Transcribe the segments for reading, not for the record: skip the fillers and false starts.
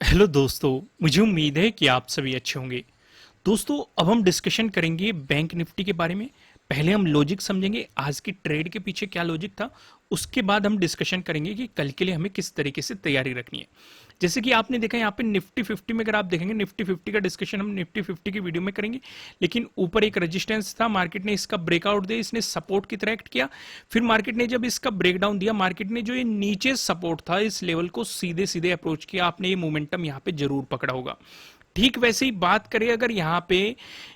Hello दोस्तों, मुझे उम्मीद है कि आप सभी अच्छे होंगे। दोस्तों, अब हम डिस्कशन करेंगे बैंक निफ्टी के बारे में। पहले हम लॉजिक समझेंगे, आज की ट्रेड के पीछे क्या लॉजिक था। उसके बाद हम डिस्कशन करेंगे कि कल के लिए हमें किस तरीके से तैयारी रखनी है। जैसे कि आपने देखा यहाँ पे निफ्टी 50 में, अगर आप देखेंगे निफ्टी 50 का डिस्कशन हम निफ्टी 50 की वीडियो में करेंगे। लेकिन ऊपर एक रेजिस्टेंस था, मार्केट ने इसका ब्रेकआउट दिया, इसने सपोर्ट की तरह एक्ट किया। फिर मार्केट ने जब इसका ब्रेकडाउन दिया, मार्केट ने जो ये नीचे सपोर्ट था इस लेवल को सीधे सीधे अप्रोच किया। आपने ये मोमेंटम यहाँ पे जरूर पकड़ा होगा। ठीक वैसे ही बात करें अगर यहाँ पे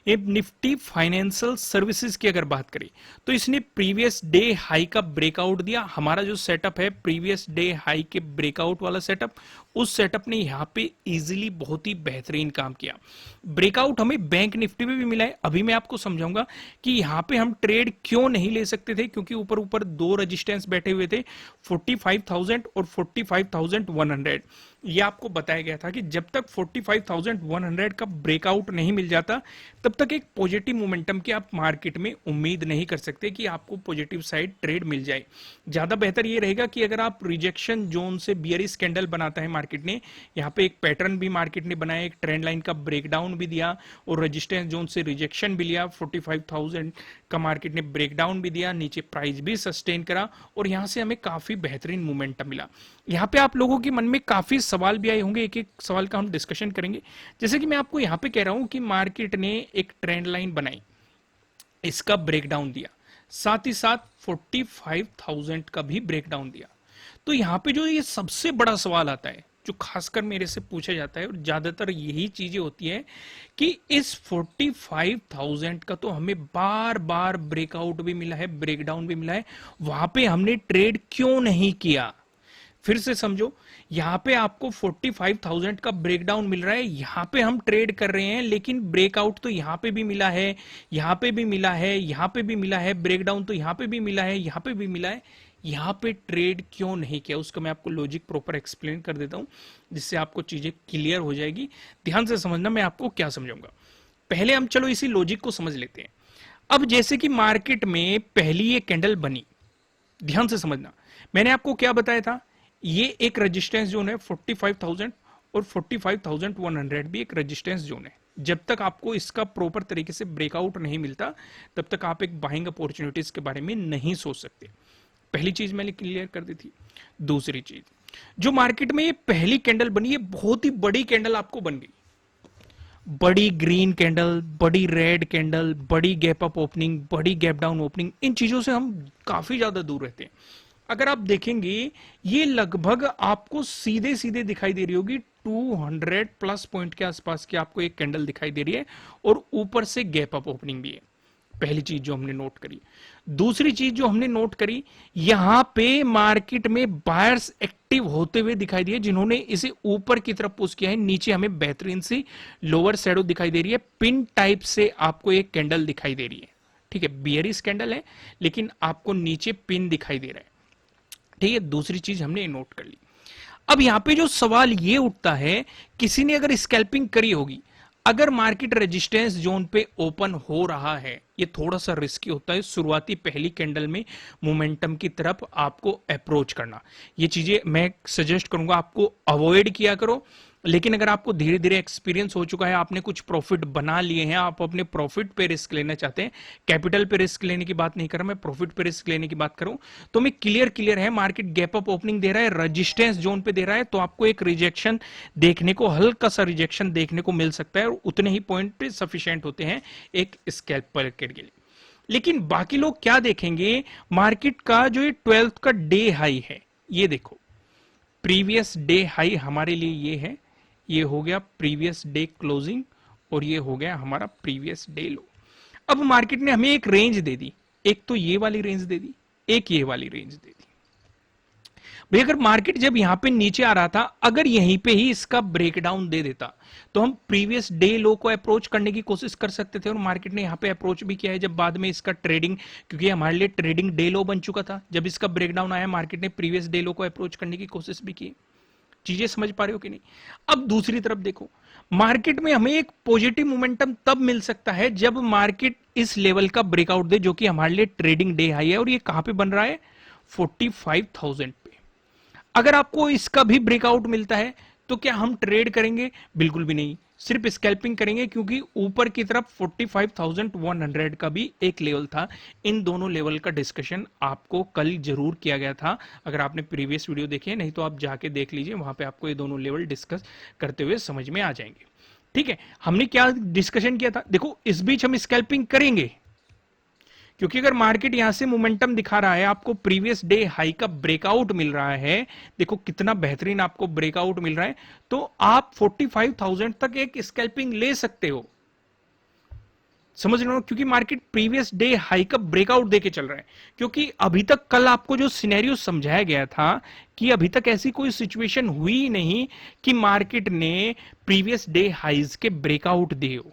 ये निफ्टी फाइनेंशियल सर्विसेज की अगर बात करें, तो इसने प्रीवियस डे हाई का ब्रेकआउट दिया। हमारा जो सेटअप है प्रीवियस डे हाई के ब्रेकआउट वाला सेटअप, उस सेटअप ने यहाँ पे इजीली बहुत ही बेहतरीन काम किया। ब्रेकआउट हमें बैंक निफ्टी में भी मिला है। अभी मैं आपको समझाऊंगा कि यहाँ पे हम ट्रेड क्यों नहीं ले सकते थे, क्योंकि ऊपर ऊपर दो रेजिस्टेंस बैठे हुए थे, 45,000 और 45,100। ये आपको बताया गया था कि जब तक 45,100 का ब्रेकआउट नहीं मिल जाता, तब तक एक पॉजिटिव मोमेंटम की आप मार्केट में उम्मीद नहीं कर सकते कि आपको पॉजिटिव साइड ट्रेड मिल जाए। ज्यादा बेहतर ये रहेगा कि अगर आप रिजेक्शन जोन से बियरिश कैंडल बनाता है मार्केट ने, यहाँ पे एक पैटर्न भी मार्केट ने बनाया, एक ट्रेंड लाइन का ब्रेकडाउन भी दिया और रेजिस्टेंस जोन से रिजेक्शन भी लिया, 45,000 का मार्केट ने ब्रेकडाउन भी दिया, नीचे प्राइस भी सस्टेन करा और यहां से हमें काफी बेहतरीन मोमेंटम मिला। यहाँ पे आप लोगों के मन में काफी सवाल भी आए होंगे, एक एक सवाल का हम डिस्कशन करेंगे। जैसे कि मैं आपको यहाँ पे कह रहा हूं कि मार्केट ने एक ट्रेंड लाइन बनाई, इसका ब्रेकडाउन दिया, साथ ही साथ 45,000 का भी ब्रेकडाउन दिया। तो यहाँ पे जो ये सबसे बड़ा सवाल आता है, जो खासकर मेरे से पूछा जाता है और ज्यादातर यही चीजें होती है कि इस 45,000 का तो हमें बार बार ब्रेकआउट भी मिला है, ब्रेकडाउन भी मिला है, वहां पे हमने ट्रेड क्यों नहीं किया। फिर से समझो, यहां पे आपको 45,000 का ब्रेकडाउन मिल रहा है, यहां पे हम ट्रेड कर रहे हैं, लेकिन ब्रेकआउट तो यहां पे भी मिला है, यहां पे भी मिला है, यहां पे भी मिला है, ब्रेकडाउन तो यहां पे भी मिला है, यहां पे भी मिला है, यहां पे ट्रेड क्यों नहीं किया। उसका मैं आपको लॉजिक प्रॉपर एक्सप्लेन कर देता हूं, जिससे आपको चीजें क्लियर हो जाएगी। ध्यान से समझना मैं आपको क्या समझाऊंगा। पहले हम चलो इसी लॉजिक को समझ लेते हैं। अब जैसे कि मार्केट में पहली ये कैंडल बनी, ध्यान से समझना, मैंने आपको क्या बताया था, ये एक रेजिस्टेंस जोन है 45,000 और 45,100 भी एक रेजिस्टेंस जोन है। जब तक आपको इसका प्रॉपर तरीके से ब्रेकआउट नहीं मिलता, तब तक आप एक बाइंग अपॉर्चुनिटीज के बारे में नहीं सोच सकते। पहली चीज मैंने क्लियर कर दी थी। दूसरी चीज, जो मार्केट में ये पहली कैंडल बनी, ये बहुत ही बड़ी कैंडल आपको बन गई, बड़ी ग्रीन कैंडल, बड़ी रेड कैंडल, बड़ी गैप अप ओपनिंग, बड़ी गैप डाउन ओपनिंग, इन चीजों से हम काफी ज्यादा दूर रहते हैं। अगर आप देखेंगे, ये लगभग आपको सीधे सीधे दिखाई दे रही होगी, 200 प्लस पॉइंट के आसपास की आपको एक कैंडल दिखाई दे रही है और ऊपर से गैप अप ओपनिंग भी है। पहली चीज जो हमने नोट करी। दूसरी चीज जो हमने नोट करी, यहां पे मार्केट में बायर्स एक्टिव होते हुए दिखाई दिए, जिन्होंने इसे ऊपर की तरफ पुश किया है। नीचे हमें बेहतरीन सी लोअर शैडो दिखाई दे रही है, पिन टाइप से आपको एक कैंडल दिखाई दे रही है। ठीक है, बियरिश कैंडल है, लेकिन आपको नीचे पिन दिखाई दे रहा है। ठीक है, दूसरी चीज हमने नोट कर ली। अब यहां पे जो सवाल ये उठता है, किसी ने अगर स्कैल्पिंग करी होगी, अगर मार्केट रेजिस्टेंस जोन पे ओपन हो रहा है, ये थोड़ा सा रिस्की होता है शुरुआती पहली कैंडल में मोमेंटम की तरफ आपको अप्रोच करना। ये चीजें मैं सजेस्ट करूंगा आपको अवॉइड किया करो। लेकिन अगर आपको धीरे धीरे एक्सपीरियंस हो चुका है, आपने कुछ प्रॉफिट बना लिए हैं, आप अपने प्रॉफिट पे रिस्क लेना चाहते हैं, कैपिटल पे रिस्क लेने की बात नहीं कर रहा मैं, प्रॉफिट पे रिस्क लेने की बात करूं, तो मैं क्लियर है, मार्केट गैप अप ओपनिंग दे रहा है, रेजिस्टेंस जोन पे दे रहा है, तो आपको एक रिजेक्शन देखने को, हल्का सा रिजेक्शन देखने को मिल सकता है और उतने ही पॉइंट पे सफिशिएंट होते हैं एक स्कैल्पर के लिए। लेकिन बाकी लोग क्या देखेंगे, मार्केट का जो ये 12th का डे हाई है, ये देखो, प्रीवियस डे हाई हमारे लिए ये है, ये हो गया प्रीवियस डे क्लोजिंग और ये हो गया हमारा प्रीवियस डे लो। अब मार्केट ने हमें एक रेंज दे दी, एक तो ये वाली रेंज दे दी, एक ये वाली रेंज दे दी। भाई अगर मार्केट जब यहां पे नीचे आ रहा था, अगर यहीं पे ही इसका ब्रेकडाउन दे देता, तो हम प्रीवियस डे लो को अप्रोच करने की कोशिश कर सकते थे और मार्केट ने यहां पे अप्रोच भी किया है। जब बाद में इसका ट्रेडिंग, क्योंकि हमारे लिए ट्रेडिंग डे लो बन चुका था, जब इसका ब्रेकडाउन आया, मार्केट ने प्रीवियस डे लो को अप्रोच करने की कोशिश भी की। चीजें समझ पा रहे हो कि नहीं। अब दूसरी तरफ देखो, मार्केट में हमें एक पॉजिटिव मोमेंटम तब मिल सकता है जब मार्केट इस लेवल का ब्रेकआउट दे, जो कि हमारे लिए ट्रेडिंग डे हाई है, और ये कहां पे बन रहा है, 45,000 पे। अगर आपको इसका भी ब्रेकआउट मिलता है, तो क्या हम ट्रेड करेंगे? बिल्कुल भी नहीं, सिर्फ स्कैल्पिंग करेंगे, क्योंकि ऊपर की तरफ 45,100 का भी एक लेवल था। इन दोनों लेवल का डिस्कशन आपको कल जरूर किया गया था, अगर आपने प्रीवियस वीडियो देखी है, नहीं तो आप जाके देख लीजिए, वहां पे आपको ये दोनों लेवल डिस्कस करते हुए समझ में आ जाएंगे। ठीक है, हमने क्या डिस्कशन किया था? देखो, इस बीच हम स्कैल्पिंग करेंगे, क्योंकि अगर मार्केट यहां से मोमेंटम दिखा रहा है, आपको प्रीवियस डे हाई का ब्रेकआउट मिल रहा है, देखो कितना बेहतरीन आपको ब्रेकआउट मिल रहा है, तो आप 45,000 तक एक स्कैल्पिंग ले सकते हो। समझ रहे हो? क्योंकि मार्केट प्रीवियस डे हाई का ब्रेकआउट देके चल रहा है। क्योंकि अभी तक कल आपको जो सिनेरियो समझाया गया था कि अभी तक ऐसी कोई सिचुएशन हुई नहीं कि मार्केट ने प्रीवियस डे हाईज के ब्रेकआउट दिए हो।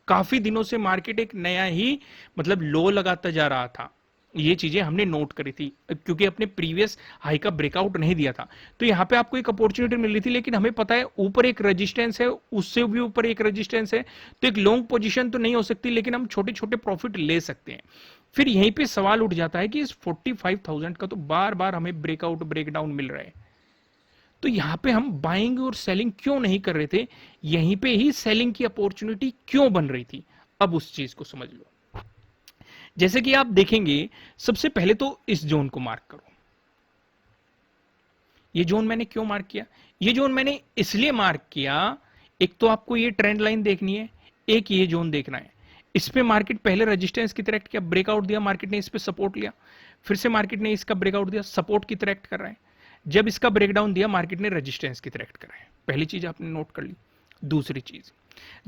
काफी दिनों से मार्केट एक नया ही मतलब लो लगाता जा रहा था, ये चीजें हमने नोट करी थी, क्योंकि अपने प्रीवियस हाई का ब्रेकआउट नहीं दिया था। तो यहां पे आपको एक अपॉर्चुनिटी मिल रही थी, लेकिन हमें पता है ऊपर एक रेजिस्टेंस है, उससे भी ऊपर एक रेजिस्टेंस है, तो एक लॉन्ग पोजीशन तो नहीं हो सकती, लेकिन हम छोटे छोटे प्रॉफिट ले सकते हैं। फिर यहीं पे सवाल उठ जाता है कि इस 45,000 का तो बार बार हमें ब्रेकआउट ब्रेकडाउन मिल रहा है, तो यहां पे हम बाइंग और सेलिंग क्यों नहीं कर रहे थे? यहीं पे ही सेलिंग की अपॉर्चुनिटी क्यों बन रही थी? अब उस चीज को समझ लो। जैसे कि आप देखेंगे, सबसे पहले तो इस जोन को मार्क करो। ये जोन मैंने क्यों मार्क किया? ये जोन मैंने इसलिए मार्क किया, एक तो आपको ये ट्रेंड लाइन देखनी है, एक ये जोन देखना है। इस पे मार्केट पहले रेजिस्टेंस की तरह किया, ब्रेकआउट दिया, मार्केट ने इस पे सपोर्ट लिया, फिर से मार्केट ने इसका ब्रेकआउट दिया, सपोर्ट की तरह कर रहा है। जब इसका ब्रेकडाउन दिया, मार्केट ने रेजिस्टेंस की तरह कर रहा है। पहली चीज आपने नोट कर ली। दूसरी चीज,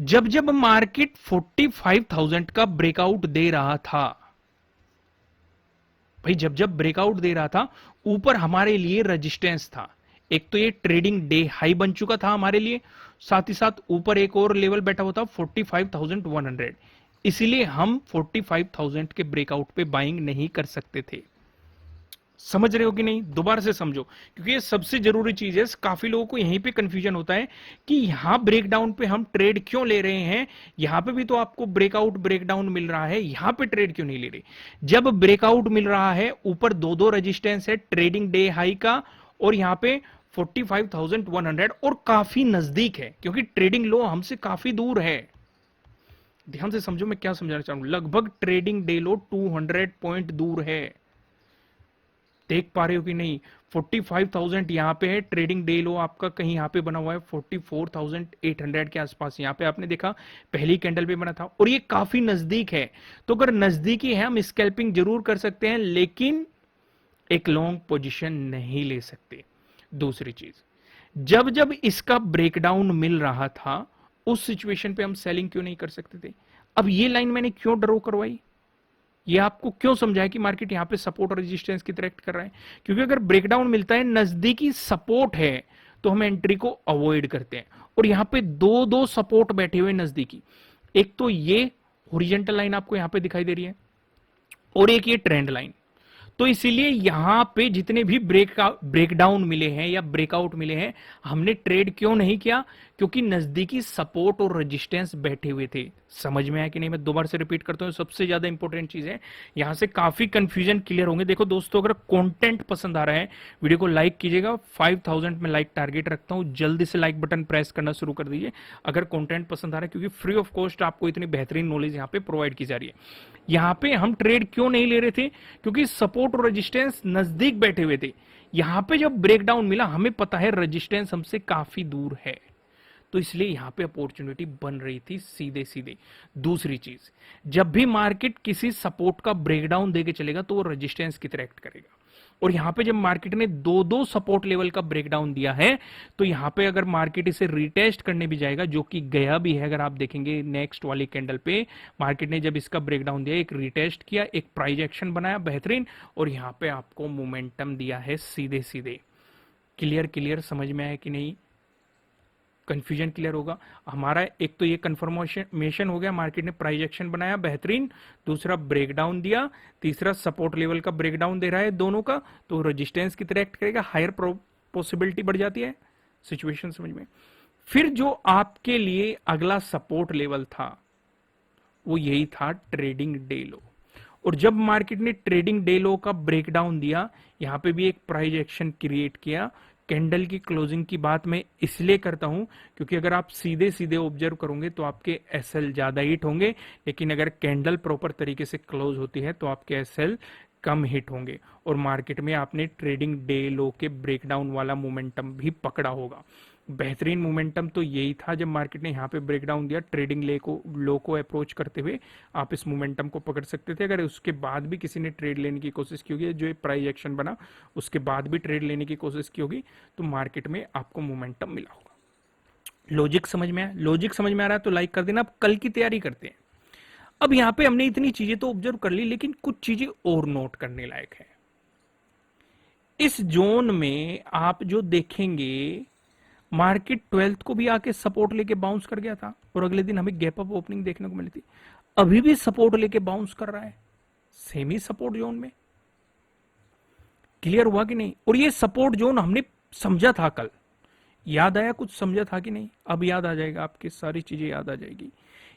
जब जब मार्केट 45,000 का ब्रेकआउट दे रहा था, भाई जब जब ब्रेकआउट दे रहा था, ऊपर हमारे लिए रेजिस्टेंस था। एक तो ये ट्रेडिंग डे हाई बन चुका था हमारे लिए, साथ ही साथ ऊपर एक और लेवल बैठा हुआ था 45,100। इसीलिए हम 45,000 के ब्रेकआउट पे बाइंग नहीं कर सकते थे। समझ रहे हो कि नहीं? दोबारा से समझो, क्योंकि ये सबसे जरूरी चीज है। काफी लोगों को यहीं पे कंफ्यूजन होता है कि यहां ब्रेकडाउन पे हम ट्रेड क्यों ले रहे हैं, यहां पे भी तो आपको ब्रेकआउट ब्रेकडाउन मिल रहा है, यहां पे ट्रेड क्यों नहीं ले रहे? जब ब्रेकआउट मिल रहा है, ऊपर दो दो रेजिस्टेंस है ट्रेडिंग डे हाई का, और यहां पे 45,100 और काफी नजदीक है, क्योंकि ट्रेडिंग लो हमसे काफी दूर है। ध्यान से समझो मैं क्या समझाना चाहूंगा। लगभग ट्रेडिंग डे लो 200 पॉइंट दूर है। देख पा रहे हो कि नहीं? 45,000 यहां पे है, ट्रेडिंग डे लो आपका कहीं यहां पे बना हुआ है 44,800 के आसपास। यहां पे आपने देखा पहली कैंडल पे बना था, और ये काफी नजदीक है। तो अगर नजदीकी है, हम स्कैल्पिंग जरूर कर सकते हैं, लेकिन एक लॉन्ग पोजीशन नहीं ले सकते। दूसरी चीज, जब जब इसका ब्रेकडाउन मिल रहा था, उस सिचुएशन पे हम सेलिंग क्यों नहीं कर सकते थे? अब ये लाइन मैंने क्यों ड्रॉ करवाई, ये आपको क्यों समझाया कि मार्केट यहां पे सपोर्ट और रेजिस्टेंस की तरह कर रहा है? क्योंकि अगर ब्रेकडाउन मिलता है, नजदीकी सपोर्ट है, तो हम एंट्री को अवॉइड करते हैं। और यहां पे दो दो सपोर्ट बैठे हुए नजदीकी, एक तो ये हॉरिजॉन्टल लाइन आपको यहां पे दिखाई दे रही है, और एक ये ट्रेंड लाइन। तो इसीलिए यहां पे जितने भी ब्रेकडाउन मिले हैं या ब्रेकआउट मिले हैं, हमने ट्रेड क्यों नहीं किया? क्योंकि नजदीकी सपोर्ट और रेजिस्टेंस बैठे हुए थे। समझ में आया कि नहीं? मैं दोबारा से रिपीट करता हूं, सबसे ज्यादा इंपॉर्टेंट चीज है, यहां से काफी कंफ्यूजन क्लियर होंगे। देखो दोस्तों, अगर कंटेंट पसंद आ रहा है, वीडियो को लाइक कीजिएगा। 5,000 में लाइक टारगेट रखता हूं, जल्दी से लाइक बटन प्रेस करना शुरू कर दीजिए अगर कंटेंट पसंद आ रहा है, क्योंकि फ्री ऑफ कॉस्ट आपको इतनी बेहतरीन नॉलेज यहां पे प्रोवाइड की जा रही है। यहां पे हम ट्रेड क्यों नहीं ले रहे थे? क्योंकि सपोर्ट और रेजिस्टेंस नजदीक बैठे हुए थे। यहां पे जब ब्रेकडाउन मिला, हमें पता है रेजिस्टेंस हमसे काफी दूर है, तो इसलिए यहां पे अपॉर्चुनिटी बन रही थी सीधे सीधे। दूसरी चीज, जब भी मार्केट किसी सपोर्ट का ब्रेकडाउन देके चलेगा, तो वो रेजिस्टेंस की तरह एक्ट करेगा। और यहां पे जब मार्केट ने दो दो सपोर्ट लेवल का ब्रेकडाउन दिया है, तो यहां पे अगर मार्केट इसे रिटेस्ट करने भी जाएगा, जो कि गया भी है, अगर आप देखेंगे नेक्स्ट वाली कैंडल पे, मार्केट ने जब इसका ब्रेकडाउन दिया, एक रिटेस्ट किया, एक प्राइस एक्शन बनाया बेहतरीन, और यहां पे आपको मोमेंटम दिया है सीधे सीधे। क्लियर क्लियर समझ में आया कि नहीं? कंफ्यूजन क्लियर होगा हमारा। एक तो ये कंफर्मेशन हो गया, मार्केट ने प्राइस एक्शन बनाया बेहतरीन, दूसरा ब्रेकडाउन दिया, तीसरा सपोर्ट लेवल का ब्रेकडाउन दे रहा है दोनों का, तो रेजिस्टेंस की तरह एक्ट करेगा, हायर पॉसिबिलिटी बढ़ जाती है। सिचुएशन समझ में? फिर जो आपके लिए अगला सपोर्ट लेवल था, वो यही था ट्रेडिंग डे लो। और जब मार्केट ने ट्रेडिंग डे लो का ब्रेकडाउन दिया, यहां पे भी एक प्राइस एक्शन क्रिएट किया, कैंडल की क्लोजिंग की बात मैं इसलिए करता हूं क्योंकि अगर आप सीधे सीधे ऑब्जर्व करोगे तो आपके एसएल ज्यादा हिट होंगे, लेकिन अगर कैंडल प्रॉपर तरीके से क्लोज होती है तो आपके एसएल कम हिट होंगे और मार्केट में आपने ट्रेडिंग डे लो के ब्रेकडाउन वाला मोमेंटम भी पकड़ा होगा। बेहतरीन मोमेंटम तो यही था जब मार्केट ने यहाँ पे ब्रेकडाउन दिया, ट्रेडिंग लो को अप्रोच करते हुए आप इस मोमेंटम को पकड़ सकते थे। अगर उसके बाद भी किसी ने ट्रेड लेने की कोशिश की होगी, जो प्राइस एक्शन बना उसके बाद भी ट्रेड लेने की कोशिश की होगी, तो मार्केट में आपको मोमेंटम मिला होगा। लॉजिक समझ में आया? लॉजिक समझ में आ रहा है तो लाइक कर देना। अब कल की तैयारी करते हैं। अब यहां पे हमने इतनी चीजें तो ऑब्जर्व कर ली, लेकिन कुछ चीजें और नोट करने लायक है। इस जोन में आप जो देखेंगे, मार्केट 12th को भी आके सपोर्ट लेके बाउंस कर गया था और अगले दिन हमें गैप अप ओपनिंग देखने को मिली थी। अभी भी सपोर्ट लेके बाउंस कर रहा है सेमी सपोर्ट जोन में। क्लियर हुआ कि नहीं? और ये सपोर्ट जोन हमने समझा था कल, याद आया? कुछ समझा था कि नहीं? अब याद आ जाएगा, आपकी सारी चीजें याद आ जाएगी।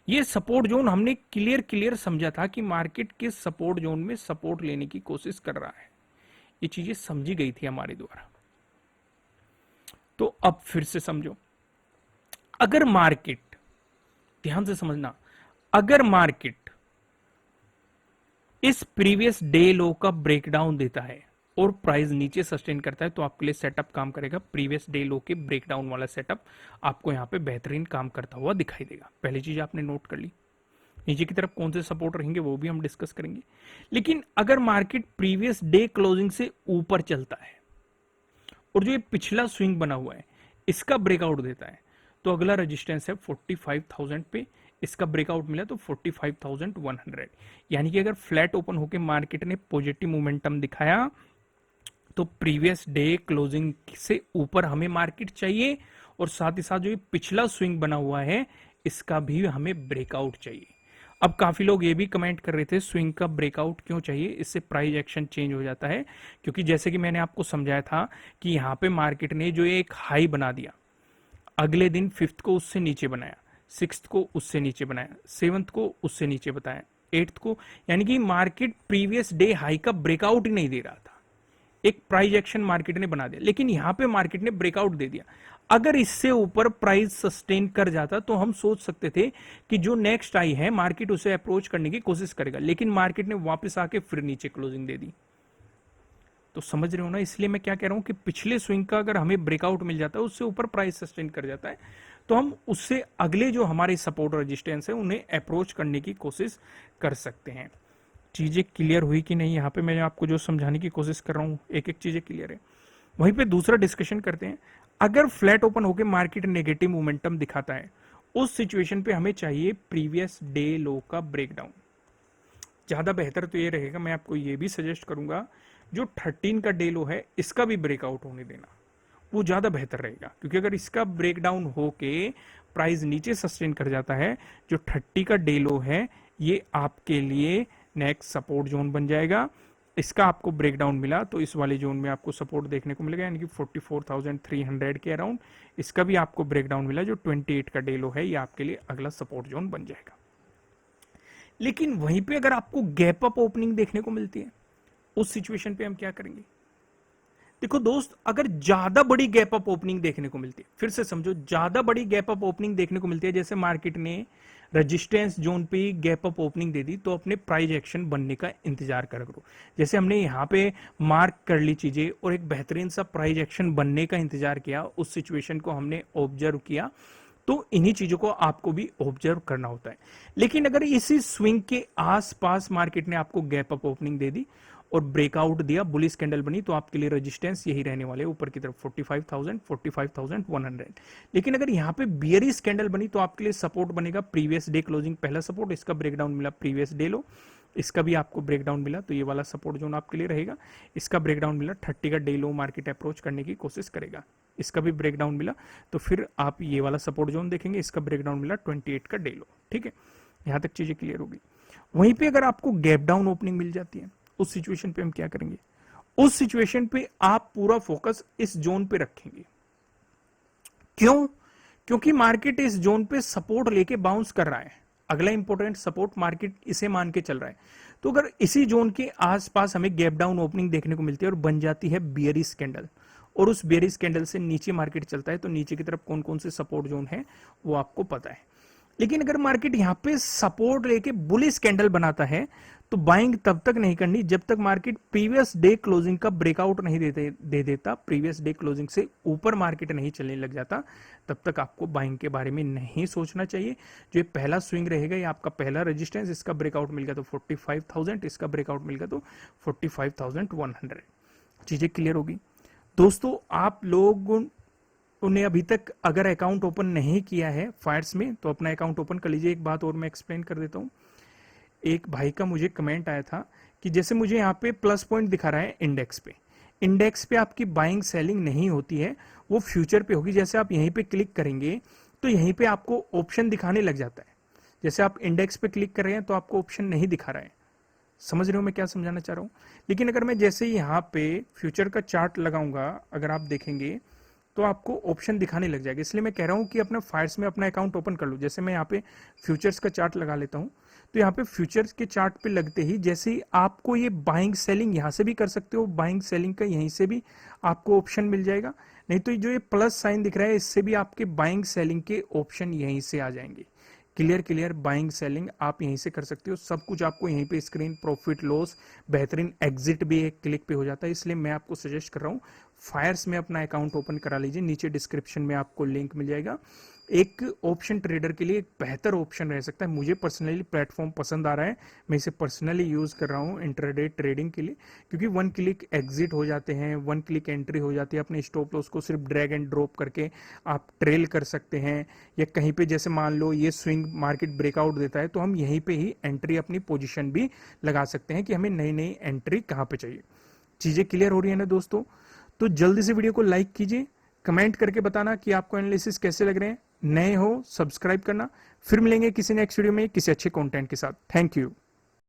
ये सपोर्ट जोन हमने क्लियर समझा था कि मार्केट के सपोर्ट जोन में सपोर्ट लेने की कोशिश कर रहा है। ये चीजें समझी गई थी हमारे द्वारा। तो अब फिर से समझो, अगर मार्केट, ध्यान से समझना, अगर मार्केट इस प्रीवियस डे लो का ब्रेकडाउन देता है और प्राइस नीचे सस्टेन करता है तो आपके लिए सेटअप काम करेगा। प्रीवियस डे लो के ब्रेकडाउन वाला सेटअप आपको यहां पे बेहतरीन काम करता हुआ दिखाई देगा। पहली चीज आपने नोट कर ली। नीचे की तरफ कौन से सपोर्ट रहेंगे वो भी हम डिस्कस करेंगे। लेकिन अगर मार्केट प्रीवियस डे क्लोजिंग से ऊपर चलता है और जो ये पिछला स्विंग बना हुआ है इसका ब्रेकआउट देता है, तो अगला रेजिस्टेंस है 45,000 पे। इसका ब्रेकआउट मिला तो 45,100, यानी कि अगर फ्लैट ओपन होकर मार्केट ने पॉजिटिव मोमेंटम दिखाया तो प्रीवियस डे क्लोजिंग से ऊपर हमें मार्केट चाहिए और साथ ही साथ जो ये पिछला स्विंग बना हुआ है इसका भी हमें ब्रेकआउट चाहिए। अब काफी लोग ये भी कमेंट कर रहे थे स्विंग का ब्रेकआउट क्यों चाहिए, इससे प्राइस एक्शन चेंज हो जाता है। क्योंकि जैसे कि मैंने आपको समझाया था कि यहां पे मार्केट ने जो एक हाई बना दिया, अगले दिन 5th को उससे नीचे बनाया, 6th को उससे नीचे बनाया, 7th को उससे नीचे बताया, 8th को, यानी कि मार्केट प्रीवियस डे हाई का ब्रेकआउट ही नहीं दे रहा था। एक प्राइस एक्शन मार्केट ने बना दिया, लेकिन यहां पे मार्केट ने ब्रेकआउट दे दिया। अगर इससे ऊपर प्राइस सस्टेन कर जाता तो हम सोच सकते थे कि जो नेक्स्ट आई है मार्केट उसे अप्रोच करने की कोशिश करेगा, लेकिन मार्केट ने वापस आके फिर नीचे क्लोजिंग दे दी। तो समझ रहे हो ना? इसलिए मैं क्या कह रहा हूं कि पिछले स्विंग का अगर हमें ब्रेकआउट मिल जाता है, उससे ऊपर प्राइस सस्टेन कर जाता है, तो हम उससे अगले जो हमारे सपोर्ट रेजिस्टेंस है उन्हें अप्रोच करने की कोशिश कर सकते हैं। चीजें क्लियर हुई कि नहीं? यहाँ पे मैं आपको जो समझाने की कोशिश कर रहा हूँ एक एक चीजें क्लियर है। वहीं पे दूसरा डिस्कशन करते हैं। अगर फ्लैट ओपन होकर मार्केट नेगेटिव मोमेंटम दिखाता है, उस सिचुएशन पे हमें चाहिए प्रीवियस डे लो का ब्रेकडाउन। ज्यादा बेहतर तो ये रहेगा, मैं आपको ये भी सजेस्ट करूंगा, जो 13 का डे लो है इसका भी ब्रेकआउट होने देना, वो ज्यादा बेहतर रहेगा। क्योंकि अगर इसका ब्रेकडाउन होके प्राइस नीचे सस्टेन कर जाता है, जो 30 का डे लो है ये आपके लिए नेक्स्ट सपोर्ट जोन बन जाएगा। इसका आपको ब्रेकडाउन मिला तो इस वाले जोन में आपको सपोर्ट देखने को मिलेगा, यानी कि 44,300 के अराउंड। इसका भी आपको ब्रेकडाउन मिला, जो 28 का डे लो है ये आपके लिए अगला सपोर्ट जोन बन जाएगा। लेकिन वहीं पे अगर आपको गैप अप ओपनिंग देखने को मिलती है, उस सिचुएशन पे हम क्या करेंगे? देखो दोस्त, अगर ज्यादा बड़ी गैप अप ओपनिंग देखने को मिलती है, फिर से समझो, ज्यादा बड़ी गैप अप ओपनिंग देखने को मिलती है, जैसे मार्केट ने रेजिस्टेंस जोन पे गैप अप ओपनिंग दे दी, तो अपने प्राइस एक्शन बनने का इंतजार करो। जैसे हमने यहाँ पे मार्क कर ली चीजें और एक बेहतरीन सा प्राइस एक्शन बनने का इंतजार किया, उस सिचुएशन को हमने ऑब्जर्व किया, तो इन्हीं चीजों को आपको भी ऑब्जर्व करना होता है। लेकिन अगर इसी स्विंग के आसपास मार्केट ने आपको गैप अप ओपनिंग दे दी और ब्रेकआउट दिया, बुलिश कैंडल बनी, तो आपके लिए रेजिस्टेंस यही रहने वाले ऊपर की तरफ 45,000, 45,100। लेकिन अगर यहाँ पे बियरिश कैंडल बनी तो आपके लिए सपोर्ट बनेगा प्रीवियस डे क्लोजिंग पहला सपोर्ट, इसका ब्रेकडाउन मिला प्रीवियस डे लो, इसका भी आपको ब्रेकडाउन मिला तो ये वाला सपोर्ट जोन आपके लिए रहेगा। इसका ब्रेकडाउन मिला 30 का डे लो मार्केट अप्रोच करने की कोशिश करेगा, इसका भी ब्रेकडाउन मिला तो फिर आप ये वाला सपोर्ट जोन देखेंगे, इसका ब्रेकडाउन मिला 28 का डे लो। ठीक है, यहां तक चीजें क्लियर होगी। वहीं पे अगर आपको गैप डाउन ओपनिंग मिल जाती है, उस सिचुएशन पे हम क्या करेंगे? उस सिचुएशन पे आप पूरा फोकस इस जोन पे रखेंगे। क्यों? क्योंकि मार्केट इस जोन पे सपोर्ट लेके बाउंस कर रहा है, अगला इंपॉर्टेंट सपोर्ट मार्केट इसे मान के चल रहा है। तो अगर इसी जोन के आसपास हमें गैप डाउन ओपनिंग देखने को मिलती है और बन जाती है बियरिश कैंडल, और उस बेरिश कैंडल से नीचे मार्केट चलता है तो नीचे की तरफ कौन कौन से सपोर्ट जोन है वो आपको पता है। लेकिन अगर मार्केट यहां पे सपोर्ट लेके बुलिश कैंडल बनाता है तो बाइंग तब तक नहीं करनी जब तक मार्केट प्रीवियस डे क्लोजिंग का ब्रेकआउट नहीं दे देता, प्रीवियस डे क्लोजिंग से ऊपर मार्केट नहीं चलने लग जाता, तब तक आपको बाइंग के बारे में नहीं सोचना चाहिए। जो ये पहला स्विंग रहेगा ये आपका पहला रेजिस्टेंस, इसका ब्रेकआउट मिल गया तो 45,000, इसका ब्रेकआउट मिल गया तो 45,100। चीजें क्लियर होगी दोस्तों। आप लोग उन्हें अभी तक अगर अकाउंट ओपन नहीं किया है फायर्स में तो अपना अकाउंट ओपन कर लीजिए। एक बात और मैं एक्सप्लेन कर देता हूं। एक भाई का मुझे कमेंट आया था कि जैसे मुझे यहाँ पे प्लस पॉइंट दिखा रहा है इंडेक्स पे आपकी बाइंग सेलिंग नहीं होती है, वो फ्यूचर पे होगी। जैसे आप यहीं पे क्लिक करेंगे तो यहीं पे आपको ऑप्शन दिखाने लग जाता है। जैसे आप इंडेक्स पे क्लिक कर रहे हैं तो आपको ऑप्शन नहीं दिखा रहा है। समझ रहे हो मैं क्या समझाना चाह रहा हूँ। लेकिन अगर मैं जैसे यहाँ पे फ्यूचर का चार्ट लगाऊंगा, अगर आप देखेंगे तो आपको ऑप्शन दिखाने लग जाएगा। इसलिए मैं कह रहा हूं कि अपना फायर्स में अपना अकाउंट ओपन कर लो। जैसे मैं यहाँ पे फ्यूचर्स का चार्ट लगा लेता हूं तो यहाँ पे फ्यूचर्स के चार्ट पे लगते ही जैसे ही आपको ये बाइंग सेलिंग यहाँ से भी कर सकते हो, बाइंग सेलिंग का यहीं से भी आपको ऑप्शन मिल जाएगा। नहीं तो जो ये प्लस साइन दिख रहा है इससे भी आपके बाइंग सेलिंग के ऑप्शन यहीं से आ जाएंगे। क्लियर बाइंग सेलिंग आप यहीं से कर सकते हो। सब कुछ आपको यहीं पे स्क्रीन, प्रॉफिट लॉस, बेहतरीन एग्जिट भी एक क्लिक पे हो जाता है। इसलिए मैं आपको सजेस्ट कर रहा हूँ फायर्स में अपना अकाउंट ओपन करा लीजिए। नीचे डिस्क्रिप्शन में आपको लिंक मिल जाएगा। एक ऑप्शन ट्रेडर के लिए एक बेहतर ऑप्शन रह सकता है। मुझे पर्सनली प्लेटफॉर्म पसंद आ रहा है, मैं इसे पर्सनली यूज कर रहा हूँ इंट्राडे ट्रेडिंग के लिए, क्योंकि वन क्लिक एग्जिट हो जाते हैं, वन क्लिक एंट्री हो जाती है। अपने स्टॉप लॉस को सिर्फ ड्रैग एंड ड्रॉप करके आप ट्रेल कर सकते हैं। या कहीं पे जैसे मान लो ये स्विंग मार्केट ब्रेकआउट देता है तो हम यहीं पे ही एंट्री अपनी पोजिशन भी लगा सकते हैं कि हमें नई नई एंट्री कहाँ पे चाहिए। चीजें क्लियर हो रही है ना दोस्तों। तो जल्दी से वीडियो को लाइक कीजिए, कमेंट करके बताना कि आपको एनालिसिस कैसे लग रहे हैं। नए हो सब्सक्राइब करना। फिर मिलेंगे किसी नेक्स्ट वीडियो में किसी अच्छे कंटेंट के साथ। Thank you.